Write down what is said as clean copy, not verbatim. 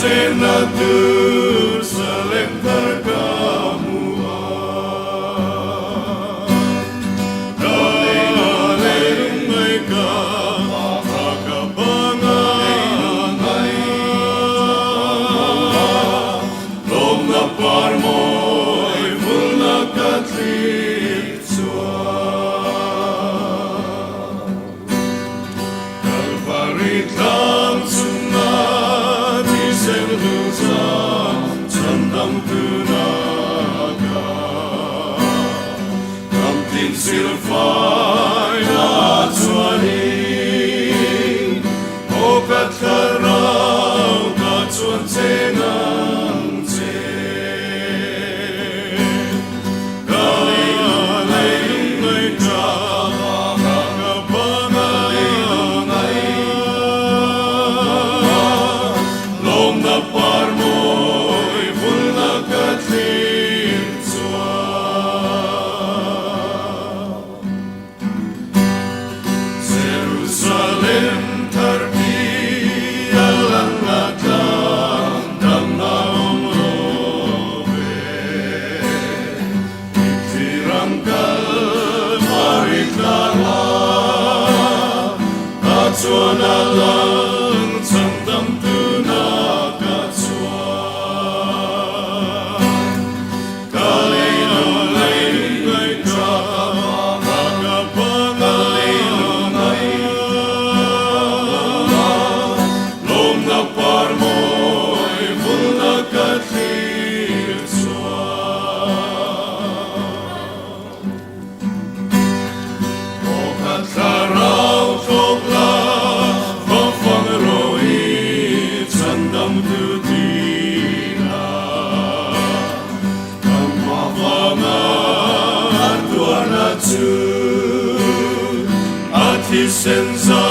senatur selektar kamua dalay ka makapanganay lom na parmoy mula katlitsua kalparit lang sunat isang lusa sandang tunaga kamtin silfay at sualing okat karaw katsuan senang sen kalay ka makapanganay lom na parmoy mula katlitsua Jerusalem tarpi alang latang damnaong robe itirangkal mariklala katsuan alang sandang tunakatsua kalay ka makapanganay lom na parmoy mula katlitsua okat karaw tokla mapangroit sandam tutina kamapangan tuanatsu at hisensa